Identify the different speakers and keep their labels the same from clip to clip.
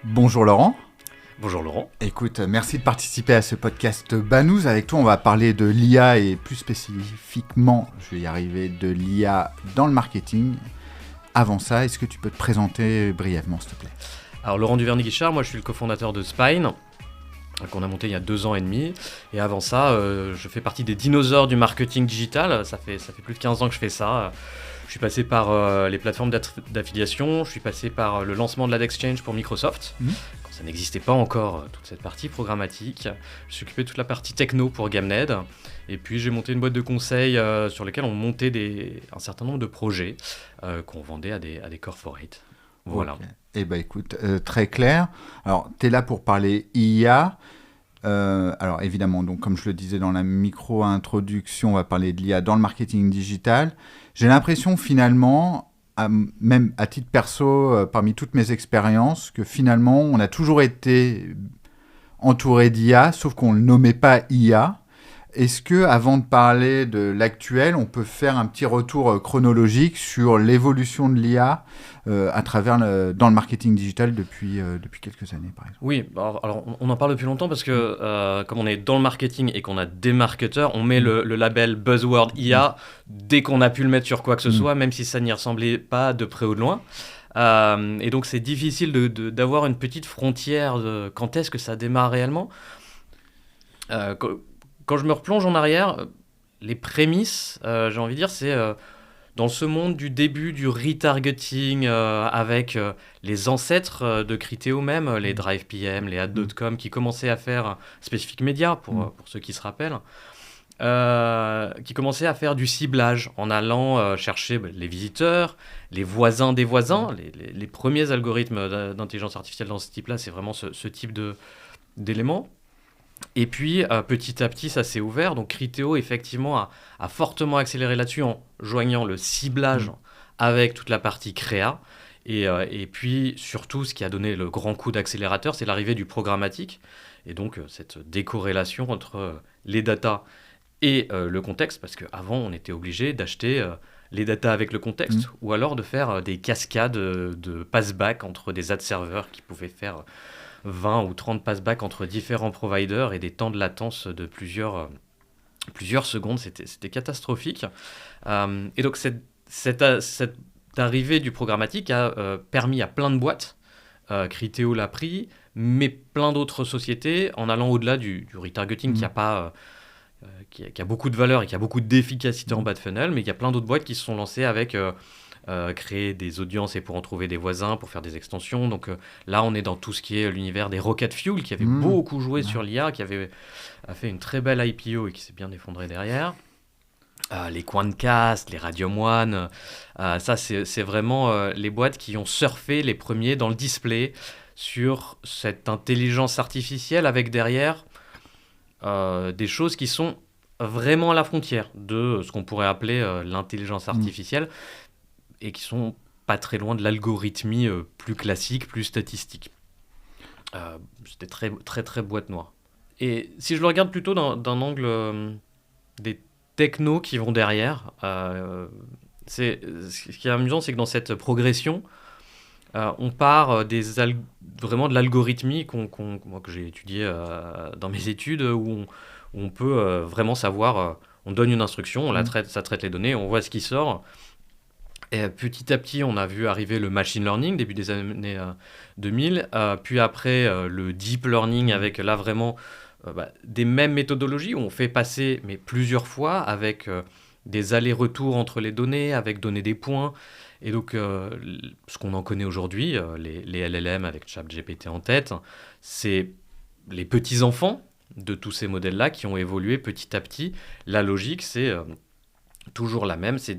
Speaker 1: Bonjour Laurent.
Speaker 2: Bonjour Laurent.
Speaker 1: Écoute, merci de participer à ce podcast Banous. Avec toi, on va parler de l'IA et plus spécifiquement, je vais y arriver, de l'IA dans le marketing. Avant ça, est-ce que tu peux te présenter brièvement, s'il te plaît ?
Speaker 2: Alors Laurent Duvernay-Guichard, moi je suis le cofondateur de Spine, qu'on a monté il y a 2 ans et demi. Et avant ça, je fais partie des dinosaures du marketing digital. Ça fait plus de 15 ans que je fais ça. Je suis passé par les plateformes d'affiliation, je suis passé par le lancement de l'AdExchange pour Microsoft, quand ça n'existait pas encore, toute cette partie programmatique. Je suis occupé de toute la partie techno pour Gamned. Et puis j'ai monté une boîte de conseil sur laquelle on montait un certain nombre de projets qu'on vendait à des corporates. Voilà.
Speaker 1: Okay. Eh bien écoute, très clair. Alors, tu es là pour parler IA. Alors évidemment, donc, comme je le disais dans la micro-introduction, on va parler de l'IA dans le marketing digital. J'ai l'impression finalement, même à titre perso, parmi toutes mes expériences, que finalement on a toujours été entouré d'IA, sauf qu'on ne le nommait pas IA. Est-ce que, avant de parler de l'actuel, on peut faire un petit retour chronologique sur l'évolution de l'IA dans le marketing digital depuis quelques années, par exemple ?
Speaker 2: Oui, alors on en parle depuis longtemps parce que comme on est dans le marketing et qu'on a des marketeurs, on met le label buzzword IA dès qu'on a pu le mettre sur quoi que ce soit, même si ça n'y ressemblait pas de près ou de loin. Et donc c'est difficile d'avoir une petite frontière de quand est-ce que ça démarre réellement. Quand je me replonge en arrière, les prémices, j'ai envie de dire, c'est dans ce monde du début du retargeting avec les ancêtres de Criteo même, les DrivePM, les Ad.com qui commençaient à faire Specific Media, pour ceux qui se rappellent, qui commençaient à faire du ciblage en allant chercher les visiteurs, les voisins des voisins. Les premiers algorithmes d'intelligence artificielle dans ce type-là, c'est vraiment ce type d'éléments. Et puis, petit à petit, ça s'est ouvert. Donc, Criteo, effectivement, a fortement accéléré là-dessus en joignant le ciblage avec toute la partie créa. Et puis, surtout, ce qui a donné le grand coup d'accélérateur, c'est l'arrivée du programmatique. Et donc, cette décorrélation entre les datas et le contexte. Parce qu'avant, on était obligé d'acheter les datas avec le contexte ou alors de faire des cascades de pass-back entre des ad serveurs qui pouvaient faire 20 ou 30 pass-back entre différents providers et des temps de latence de plusieurs secondes. C'était catastrophique. Et donc, cette arrivée du programmatique a permis à plein de boîtes, Criteo l'a pris, mais plein d'autres sociétés, en allant au-delà du retargeting qui a beaucoup de valeur et qui a beaucoup d'efficacité en bas de funnel, mais il y a plein d'autres boîtes qui se sont lancées avec créer des audiences et pour en trouver des voisins, pour faire des extensions. Donc là, on est dans tout ce qui est l'univers des Rocket Fuel, qui avait beaucoup joué sur l'IA, qui a fait une très belle IPO et qui s'est bien effondré derrière. Les Quantcast, les Radium One, ça c'est vraiment les boîtes qui ont surfé les premiers dans le display sur cette intelligence artificielle avec derrière des choses qui sont vraiment à la frontière de ce qu'on pourrait appeler l'intelligence artificielle et qui sont pas très loin de l'algorithmie plus classique, plus statistique. C'était très, très, très boîte noire. Et si je le regarde plutôt d'un angle des technos qui vont derrière, ce qui est amusant, c'est que dans cette progression, on part vraiment de l'algorithmie moi, que j'ai étudié dans mes études, où on peut vraiment savoir, on donne une instruction, ça traite les données, on voit ce qui sort. Et petit à petit, on a vu arriver le machine learning, début des années 2000, puis après le deep learning avec là vraiment des mêmes méthodologies où on fait passer mais plusieurs fois avec des allers-retours entre les données, avec donner des points. Et donc, ce qu'on en connaît aujourd'hui, les LLM avec ChatGPT en tête, c'est les petits-enfants de tous ces modèles-là qui ont évolué petit à petit. La logique, c'est toujours la même, c'est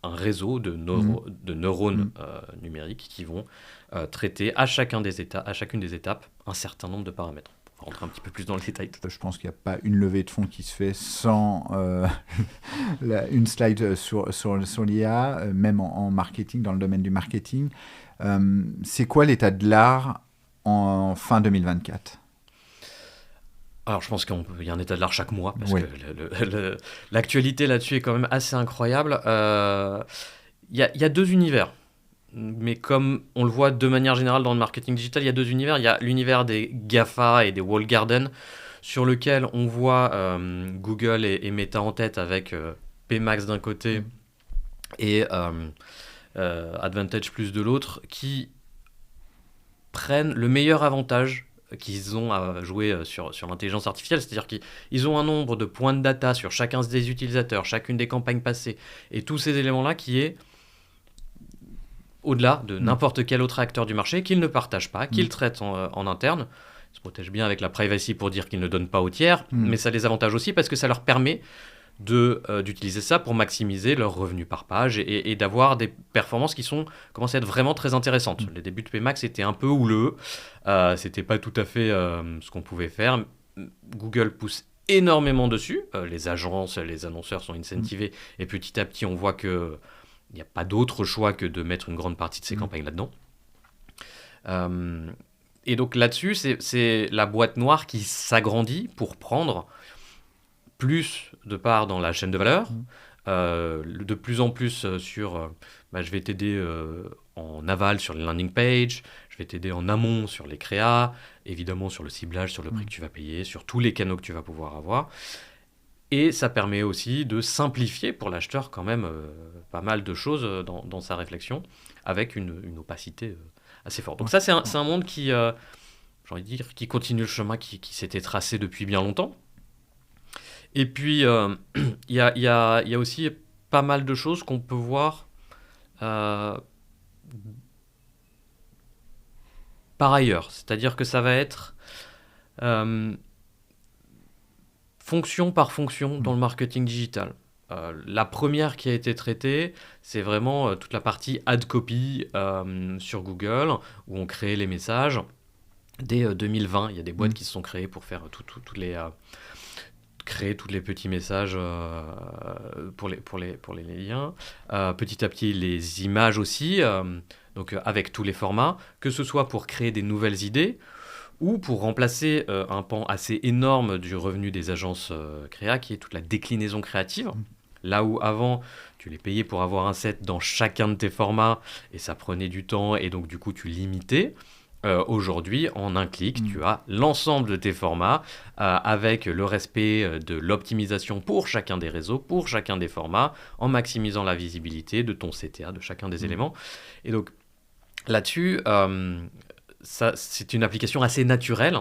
Speaker 2: un réseau de neurones numériques qui vont traiter à chacune des étapes un certain nombre de paramètres. On va rentrer un petit peu plus dans le détail.
Speaker 1: Je pense qu'il n'y a pas une levée de fonds qui se fait sans une slide sur l'IA, même en marketing, dans le domaine du marketing. C'est quoi l'état de l'art en fin 2024 ?
Speaker 2: Alors, je pense qu'il y a un état de l'art chaque mois, parce que l'actualité là-dessus est quand même assez incroyable. Il y a 2 univers. mais comme on le voit de manière générale dans le marketing digital, il y a deux univers. Il y a l'univers des GAFA et des walled garden, sur lequel on voit Google et Meta en tête avec PMax d'un côté et Advantage Plus de l'autre, qui prennent le meilleur avantage qu'ils ont à jouer sur l'intelligence artificielle, c'est-à-dire qu'ils ont un nombre de points de data sur chacun des utilisateurs, chacune des campagnes passées, et tous ces éléments-là qui est au-delà de n'importe quel autre acteur du marché, qu'ils ne partagent pas, qu'ils traitent en interne. Ils se protègent bien avec la privacy pour dire qu'ils ne donnent pas aux tiers, mais ça les avantage aussi parce que ça leur permet d'utiliser ça pour maximiser leurs revenus par page et d'avoir des performances qui commencent à être vraiment très intéressantes. Les débuts de PMax étaient un peu houleux, c'était pas tout à fait ce qu'on pouvait faire. Google pousse énormément dessus, les agences, les annonceurs sont incentivés, et petit à petit on voit que il n'y a pas d'autre choix que de mettre une grande partie de ces campagnes là-dedans. Et donc là-dessus, c'est la boîte noire qui s'agrandit pour prendre plus de part dans la chaîne de valeur, de plus en plus sur je vais t'aider en aval sur les landing pages, je vais t'aider en amont sur les créas, évidemment sur le ciblage, sur le prix que tu vas payer, sur tous les canaux que tu vas pouvoir avoir. Et ça permet aussi de simplifier pour l'acheteur quand même pas mal de choses dans sa réflexion, avec une opacité assez forte. Donc ça, c'est un monde qui, j'ai envie de dire, qui continue le chemin qui s'était tracé depuis bien longtemps. Et puis, il y a aussi pas mal de choses qu'on peut voir par ailleurs. C'est-à-dire que ça va être fonction par fonction dans le marketing digital. La première qui a été traitée, c'est vraiment toute la partie ad copy sur Google, où on crée les messages. Dès 2020, il y a des boîtes qui se sont créées pour faire créer tous les petits messages pour les liens. Petit à petit, les images aussi, donc avec tous les formats, que ce soit pour créer des nouvelles idées, ou pour remplacer un pan assez énorme du revenu des agences créa, qui est toute la déclinaison créative. Là où avant, tu les payais pour avoir un set dans chacun de tes formats, et ça prenait du temps, et donc du coup, tu limitais. Aujourd'hui, en un clic, tu as l'ensemble de tes formats avec le respect de l'optimisation pour chacun des réseaux, pour chacun des formats, en maximisant la visibilité de ton CTA, de chacun des éléments. Et donc, là-dessus... ça, c'est une application assez naturelle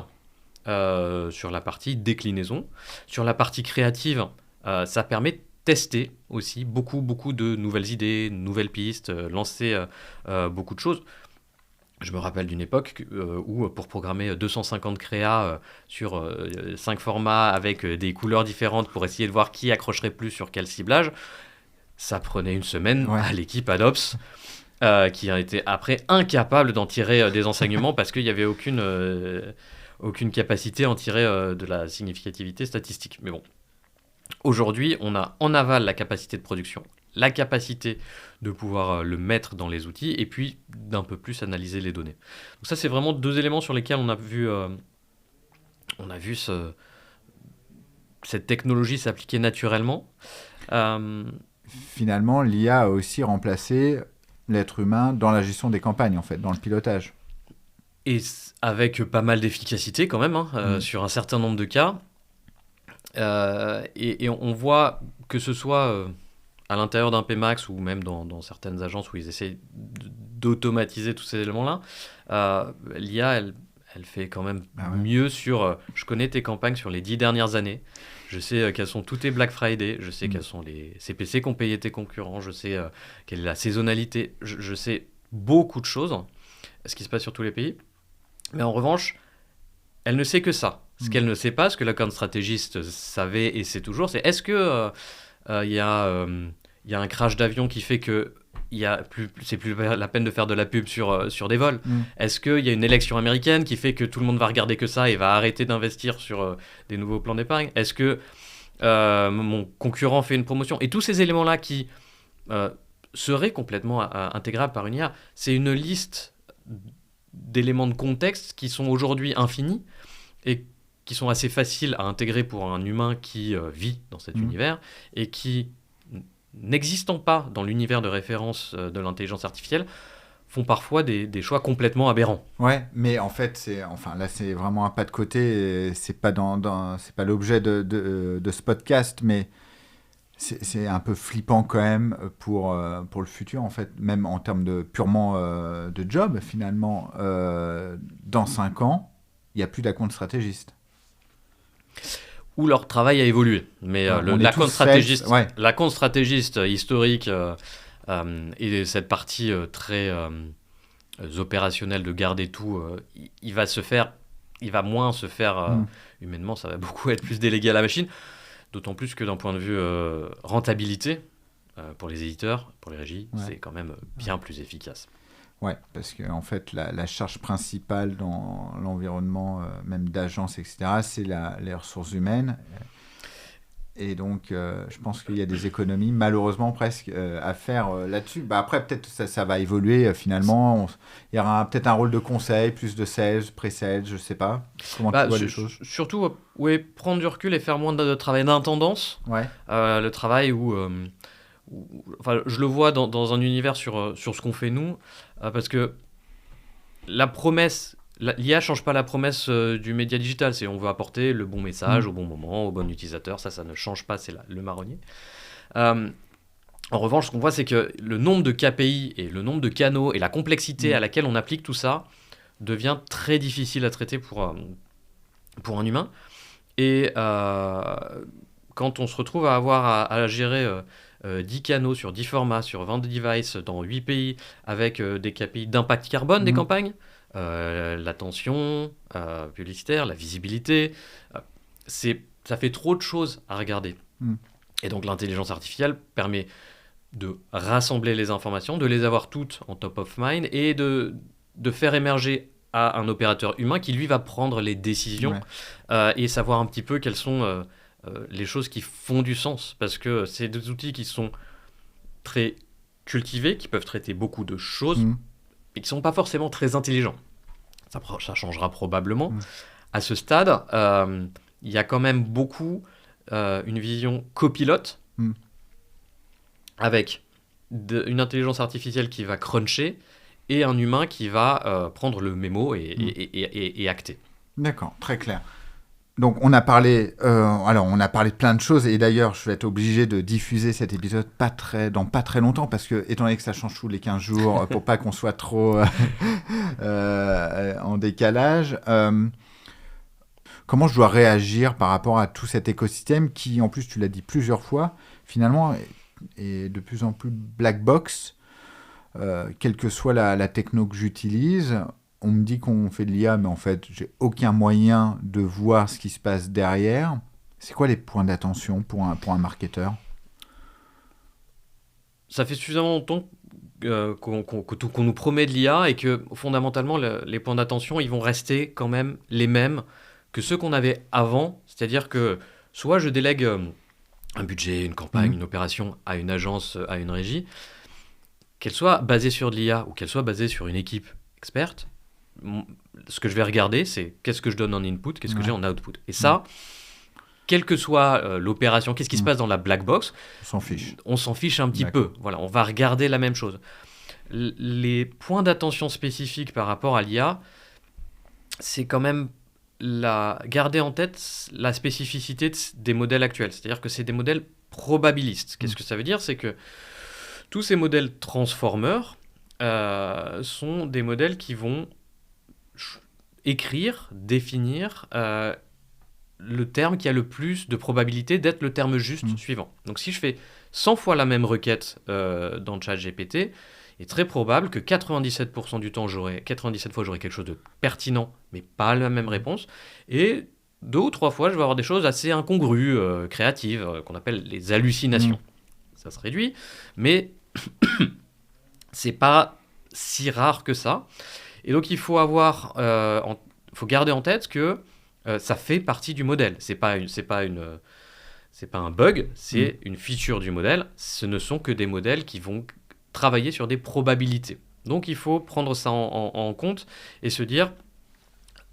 Speaker 2: sur la partie déclinaison. Sur la partie créative, ça permet de tester aussi beaucoup de nouvelles idées, nouvelles pistes, lancer beaucoup de choses. Je me rappelle d'une époque où pour programmer 250 créas sur 5 formats avec des couleurs différentes pour essayer de voir qui accrocherait plus sur quel ciblage, ça prenait une semaine à l'équipe AdOps. Qui a été après incapable d'en tirer des enseignements parce qu'il n'y avait aucune capacité à en tirer de la significativité statistique. Mais bon, aujourd'hui, on a en aval la capacité de production, la capacité de pouvoir le mettre dans les outils et puis d'un peu plus analyser les données. Donc ça, c'est vraiment deux éléments sur lesquels on a vu cette technologie s'appliquer naturellement.
Speaker 1: Finalement, l'IA a aussi remplacé l'être humain dans la gestion des campagnes, en fait, dans le pilotage.
Speaker 2: Et avec pas mal d'efficacité quand même, sur un certain nombre de cas. Et on voit que ce soit à l'intérieur d'un PMax ou même dans certaines agences où ils essaient d'automatiser tous ces éléments-là, l'IA, elle fait quand même mieux sur... je connais tes campagnes sur les 10 dernières années. Je sais quels sont tous tes Black Friday, je sais quels sont les CPC qu'ont payé tes concurrents, je sais quelle est la saisonnalité, je sais beaucoup de choses, ce qui se passe sur tous les pays. Mais en revanche, elle ne sait que ça. Ce qu'elle ne sait pas, ce que l'account stratégiste savait et sait toujours, c'est est-ce que y a un crash d'avion qui fait que c'est plus la peine de faire de la pub sur des vols. Est-ce qu'il y a une élection américaine qui fait que tout le monde va regarder que ça et va arrêter d'investir sur des nouveaux plans d'épargne? Est-ce que mon concurrent fait une promotion? Et tous ces éléments-là qui seraient complètement intégrables par une IA, c'est une liste d'éléments de contexte qui sont aujourd'hui infinis et qui sont assez faciles à intégrer pour un humain qui vit dans cet univers et qui... n'existant pas dans l'univers de référence de l'intelligence artificielle, font parfois des choix complètement aberrants.
Speaker 1: Ouais, mais en fait, là, c'est vraiment un pas de côté. C'est pas c'est pas l'objet de ce podcast, mais c'est un peu flippant quand même pour le futur, en fait, même en termes purement de job, finalement. Dans 5 ans, il n'y a plus d'account stratégiste.
Speaker 2: Où leur travail a évolué. Mais l'account stratégiste historique et cette partie très opérationnelle de garder tout, il va moins se faire humainement, ça va beaucoup être plus délégué à la machine, d'autant plus que d'un point de vue rentabilité, pour les éditeurs, pour les régies, c'est quand même bien plus efficace.
Speaker 1: Ouais, parce que en fait, la charge principale dans l'environnement, même d'agence, etc., c'est les ressources humaines. Et donc, je pense qu'il y a des économies, malheureusement presque, à faire là-dessus. Après, peut-être ça va évoluer finalement. Il y aura peut-être un rôle de conseil, plus de sales, pré-sales, je ne sais pas. Comment tu vois les choses ?
Speaker 2: Surtout, prendre du recul et faire moins de travail d'intendance.
Speaker 1: Ouais.
Speaker 2: Le travail où je le vois dans un univers sur ce qu'on fait nous, parce que la promesse, l'IA change pas la promesse du média digital, c'est on veut apporter le bon message au bon moment, au bon utilisateur, ça ne change pas, c'est le marronnier. En revanche, ce qu'on voit, c'est que le nombre de KPI et le nombre de canaux et la complexité à laquelle on applique tout ça devient très difficile à traiter pour un humain. Et quand on se retrouve à avoir à gérer 10 canaux sur 10 formats, sur 20 devices dans 8 pays, avec des KPI d'impact carbone des campagnes, l'attention publicitaire, la visibilité, ça fait trop de choses à regarder. Et donc l'intelligence artificielle permet de rassembler les informations, de les avoir toutes en top of mind et de faire émerger à un opérateur humain qui lui va prendre les décisions et savoir un petit peu quelles sont les choses qui font du sens, parce que c'est des outils qui sont très cultivés, qui peuvent traiter beaucoup de choses, et qui ne sont pas forcément très intelligents. Ça changera probablement. À ce stade, il y a quand même beaucoup une vision copilote, avec une intelligence artificielle qui va cruncher, et un humain qui va prendre le mémo et acter.
Speaker 1: D'accord, très clair. Donc on a parlé de plein de choses, et d'ailleurs je vais être obligé de diffuser cet épisode dans pas très longtemps, parce que étant donné que ça change tous les 15 jours, pour pas qu'on soit trop en décalage, comment je dois réagir par rapport à tout cet écosystème qui, en plus tu l'as dit plusieurs fois, finalement est de plus en plus black box, quelle que soit la techno que j'utilise. On me dit qu'on fait de l'IA, mais en fait, j'ai aucun moyen de voir ce qui se passe derrière. C'est quoi les points d'attention pour un marketeur ?
Speaker 2: Ça fait suffisamment longtemps qu'on nous promet de l'IA, et que fondamentalement, les points d'attention, ils vont rester quand même les mêmes que ceux qu'on avait avant. C'est-à-dire que soit je délègue un budget, une campagne, une opération à une agence, à une régie, qu'elle soit basée sur de l'IA ou qu'elle soit basée sur une équipe experte, ce que je vais regarder, c'est qu'est-ce que je donne en input, qu'est-ce que j'ai en output. Et ça, quelle que soit l'opération, qu'est-ce qui se passe dans la black box, on s'en fiche un petit peu. Voilà, on va regarder la même chose. Les points d'attention spécifiques par rapport à l'IA, c'est quand même garder en tête la spécificité des modèles actuels. C'est-à-dire que c'est des modèles probabilistes. Qu'est-ce que ça veut dire ? C'est que tous ces modèles transformers sont des modèles qui vont écrire, définir le terme qui a le plus de probabilité d'être le terme juste suivant. Donc si je fais 100 fois la même requête dans ChatGPT, il est très probable que 97% du temps, 97 fois j'aurai quelque chose de pertinent, mais pas la même réponse, et 2 ou 3 fois je vais avoir des choses assez incongrues, créatives, qu'on appelle les hallucinations. Ça se réduit, mais c'est pas si rare que ça. Et donc il faut faut garder en tête que ça fait partie du modèle. C'est pas un bug, c'est une feature du modèle. Ce ne sont que des modèles qui vont travailler sur des probabilités. Donc il faut prendre ça en compte et se dire,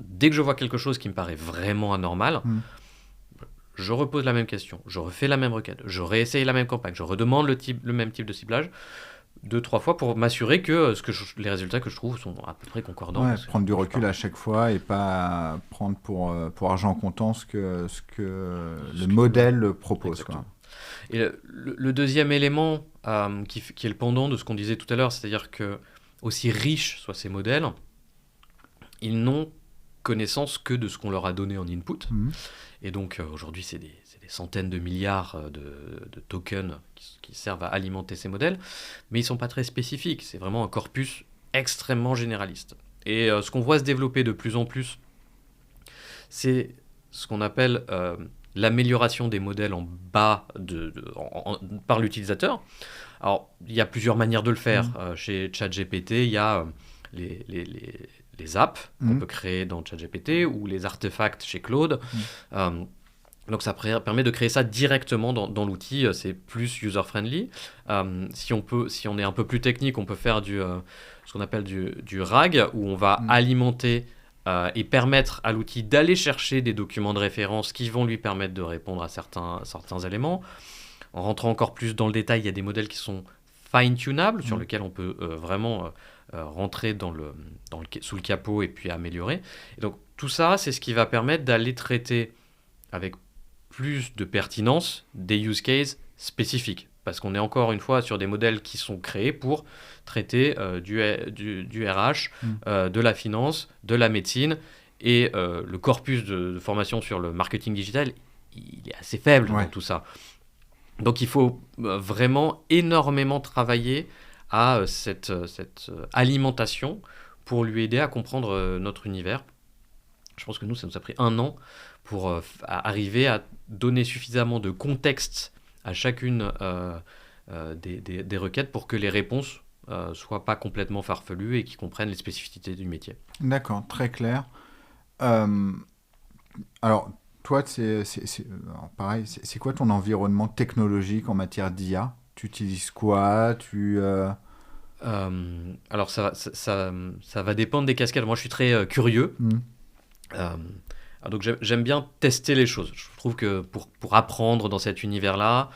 Speaker 2: dès que je vois quelque chose qui me paraît vraiment anormal, je repose la même question, je refais la même requête, je réessaye la même campagne, je redemande le même type de ciblage, 2-3 fois pour m'assurer que les résultats que je trouve sont à peu près concordants.
Speaker 1: Ouais, prendre du recul à chaque fois et pas prendre pour argent comptant ce que le modèle propose. Quoi.
Speaker 2: Et le deuxième élément qui est le pendant de ce qu'on disait tout à l'heure, c'est-à-dire que aussi riches soient ces modèles, ils n'ont connaissance que de ce qu'on leur a donné en input. Et donc aujourd'hui, c'est des centaines de milliards de tokens qui servent à alimenter ces modèles, mais ils ne sont pas très spécifiques. C'est vraiment un corpus extrêmement généraliste. Et ce qu'on voit se développer de plus en plus, c'est ce qu'on appelle l'amélioration des modèles en bas par l'utilisateur. Alors, il y a plusieurs manières de le faire. Chez ChatGPT, il y a les apps qu'on peut créer dans ChatGPT ou les artefacts chez Claude. Donc ça permet de créer ça directement dans l'outil, c'est plus user-friendly. Si on est un peu plus technique, on peut faire ce qu'on appelle du RAG, où on va alimenter et permettre à l'outil d'aller chercher des documents de référence qui vont lui permettre de répondre à certains éléments. En rentrant encore plus dans le détail, il y a des modèles qui sont fine-tunables, sur lesquels on peut vraiment rentrer sous le capot et puis améliorer. Et donc tout ça, c'est ce qui va permettre d'aller traiter avec plus de pertinence des use cases spécifiques. Parce qu'on est encore une fois sur des modèles qui sont créés pour traiter du RH, de la finance, de la médecine. Et le corpus de formation sur le marketing digital, il est assez faible dans tout ça. Donc il faut vraiment énormément travailler à cette alimentation pour lui aider à comprendre notre univers. Je pense que nous, ça nous a pris 1 an pour arriver à donner suffisamment de contexte à chacune des requêtes pour que les réponses soient pas complètement farfelues et qu'ils comprennent les spécificités du métier.
Speaker 1: D'accord, très clair. Alors, toi, pareil, c'est quoi ton environnement technologique en matière d'IA ? Tu utilises quoi ?
Speaker 2: Alors, ça va dépendre des cascades. Moi, je suis très curieux. Donc j'aime bien tester les choses. Je trouve que pour apprendre dans cet univers-là,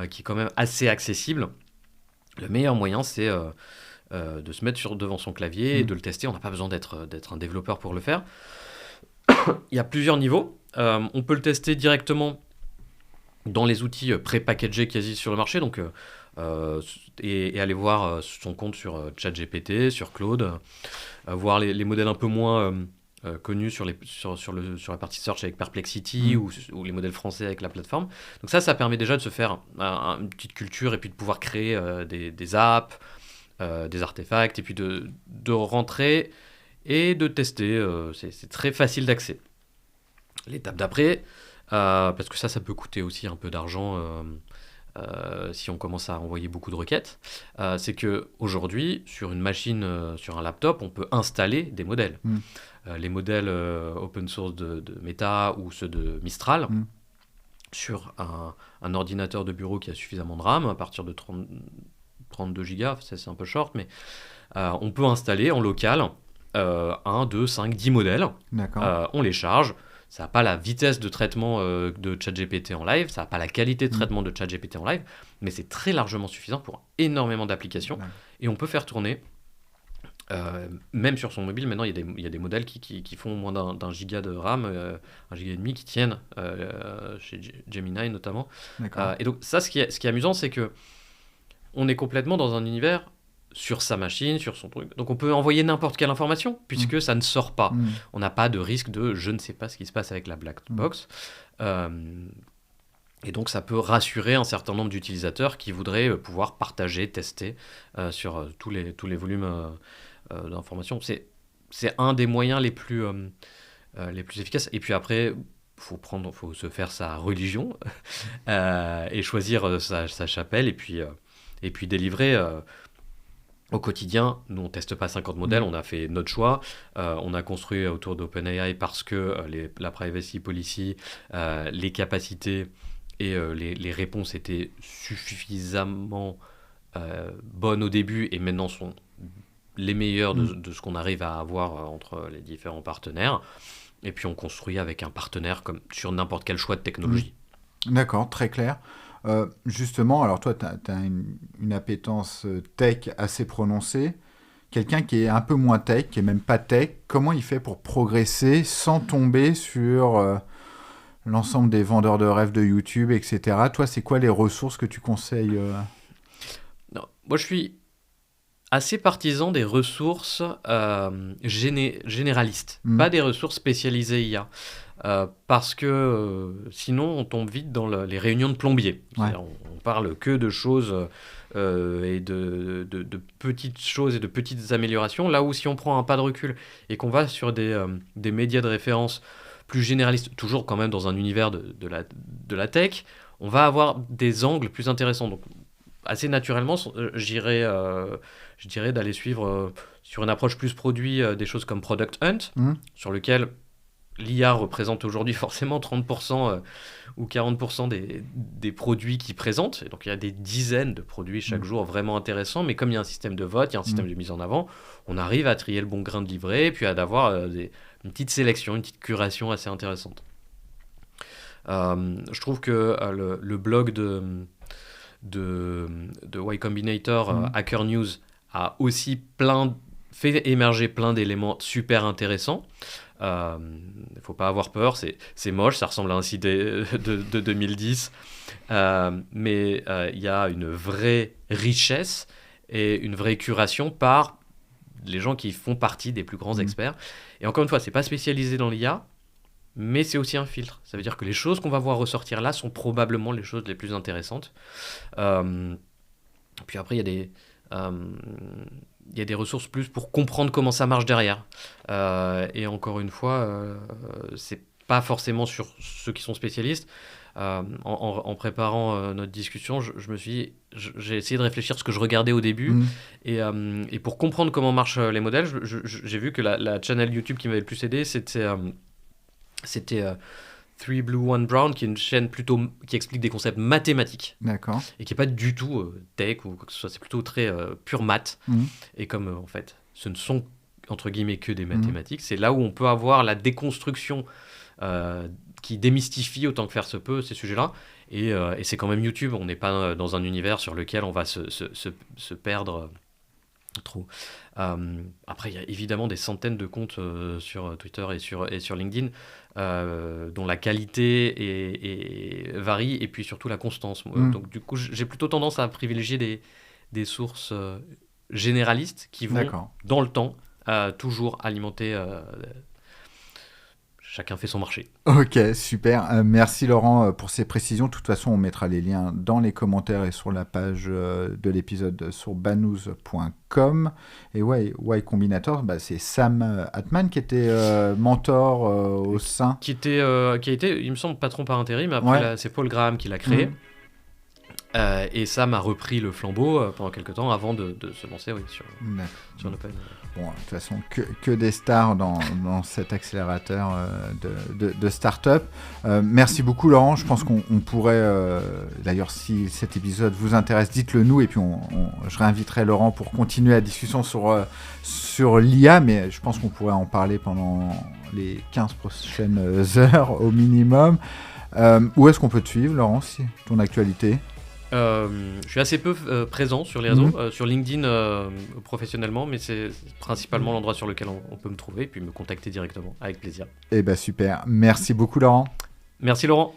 Speaker 2: qui est quand même assez accessible, le meilleur moyen, c'est de se mettre devant son clavier et de le tester. On n'a pas besoin d'être un développeur pour le faire. Il y a plusieurs niveaux. On peut le tester directement dans les outils pré-packagés qui existent sur le marché, donc, et aller voir son compte sur ChatGPT, sur Claude, voir les modèles un peu moins... connus sur la partie search avec Perplexity ou les modèles français avec la plateforme. Donc ça permet déjà de se faire une petite culture et puis de pouvoir créer des apps, des artefacts et puis de rentrer et de tester. C'est très facile d'accès. L'étape d'après, parce que ça peut coûter aussi un peu d'argent si on commence à envoyer beaucoup de requêtes, c'est qu'aujourd'hui, sur une machine, sur un laptop, on peut installer des modèles. Les modèles open source de Meta ou ceux de Mistral sur un ordinateur de bureau qui a suffisamment de RAM, à partir de 32 Go, c'est un peu short, mais on peut installer en local 1, 2, 5, 10 modèles. On les charge. Ça n'a pas la vitesse de traitement de ChatGPT en live, ça n'a pas la qualité de traitement de ChatGPT en live, mais c'est très largement suffisant pour énormément d'applications. Et on peut faire tourner, même sur son mobile, maintenant il y a des modèles qui font moins d'un giga de RAM, 1,5 giga qui tiennent, chez Gemini notamment. Et donc ça, ce qui est amusant, c'est que on est complètement dans un univers sur sa machine, sur son truc. Donc on peut envoyer n'importe quelle information, puisque ça ne sort pas. On n'a pas de risque de je ne sais pas ce qui se passe avec la black box. Et donc ça peut rassurer un certain nombre d'utilisateurs qui voudraient pouvoir partager, tester sur tous les volumes d'informations. C'est un des moyens les plus efficaces. Et puis après, faut se faire sa religion et choisir sa chapelle et puis délivrer. Au quotidien, nous, on ne teste pas 50 modèles, on a fait notre choix. On a construit autour d'OpenAI parce que la privacy policy, les capacités et les réponses étaient suffisamment bonnes au début et maintenant sont les meilleures de ce qu'on arrive à avoir entre les différents partenaires. Et puis, on construit avec un partenaire comme sur n'importe quel choix de technologie.
Speaker 1: D'accord, très clair. Justement, alors toi, tu as une appétence tech assez prononcée. Quelqu'un qui est un peu moins tech, qui est même pas tech, comment il fait pour progresser sans tomber sur l'ensemble des vendeurs de rêves de YouTube, etc. Toi, c'est quoi les ressources que tu conseilles
Speaker 2: Non, moi, je suis assez partisan des ressources généralistes, pas des ressources spécialisées IA. Parce que sinon, on tombe vite dans les réunions de plombiers.
Speaker 1: Ouais.
Speaker 2: On parle que de choses et de petites choses et de petites améliorations. Là où si on prend un pas de recul et qu'on va sur des médias de référence plus généralistes, toujours quand même dans un univers de la tech, on va avoir des angles plus intéressants. Donc, assez naturellement, je dirais d'aller suivre sur une approche plus produit des choses comme Product Hunt, sur lequel l'IA représente aujourd'hui forcément 30% ou 40% des produits qu'ils présentent. Et donc il y a des dizaines de produits chaque jour vraiment intéressants, mais comme il y a un système de vote, il y a un système de mise en avant, on arrive à trier le bon grain de livret et puis à avoir une petite sélection, une petite curation assez intéressante. Je trouve que le blog de Y Combinator, Hacker News, a aussi fait émerger plein d'éléments super intéressants. Il faut pas avoir peur, c'est moche, ça ressemble à un site de 2010, mais il y a une vraie richesse et une vraie curation par les gens qui font partie des plus grands experts. Et encore une fois, c'est pas spécialisé dans l'IA, mais c'est aussi un filtre. Ça veut dire que les choses qu'on va voir ressortir là sont probablement les choses les plus intéressantes. Puis après, il y a des ressources plus pour comprendre comment ça marche derrière. Et encore une fois, c'est pas forcément sur ceux qui sont spécialistes. En préparant notre discussion, j'ai essayé de réfléchir à ce que je regardais au début. Et pour comprendre comment marchent les modèles, j'ai vu que la channel YouTube qui m'avait le plus aidé, c'était 3 Blue 1 Brown, qui est une chaîne plutôt qui explique des concepts mathématiques.
Speaker 1: D'accord.
Speaker 2: Et qui n'est pas du tout tech ou quoi que ce soit, c'est plutôt très pure maths. Et comme en fait, ce ne sont entre guillemets que des mathématiques, c'est là où on peut avoir la déconstruction qui démystifie autant que faire se peut ces sujets-là. Et c'est quand même YouTube, on n'est pas dans un univers sur lequel on va se perdre trop. Après, il y a évidemment des centaines de comptes sur Twitter et sur LinkedIn dont la qualité varie et puis surtout la constance. Donc du coup, j'ai plutôt tendance à privilégier des sources généralistes qui vont dans le temps toujours alimenter. Chacun fait son marché.
Speaker 1: Ok, super. Merci Laurent pour ces précisions. De toute façon, on mettra les liens dans les commentaires et sur la page de l'épisode sur banous.com. Et Y Combinator, c'est Sam Altman qui était mentor au sein.
Speaker 2: Qui a été, il me semble, patron par intérim. Après, c'est Paul Graham qui l'a créé. Et Sam a repris le flambeau pendant quelques temps avant de se lancer sur l'Open.
Speaker 1: Bon, de toute façon, que des stars dans cet accélérateur de start-up. Merci beaucoup, Laurent. Je pense qu'on pourrait, d'ailleurs, si cet épisode vous intéresse, dites-le nous, et puis je réinviterai Laurent pour continuer la discussion sur l'IA, mais je pense qu'on pourrait en parler pendant les 15 prochaines heures au minimum. Où est-ce qu'on peut te suivre, Laurent, ton actualité ?
Speaker 2: Je suis assez peu présent sur les réseaux, sur LinkedIn professionnellement, mais c'est principalement l'endroit sur lequel on peut me trouver et puis me contacter directement, avec plaisir.
Speaker 1: Eh bien super, merci beaucoup Laurent.
Speaker 2: Merci Laurent.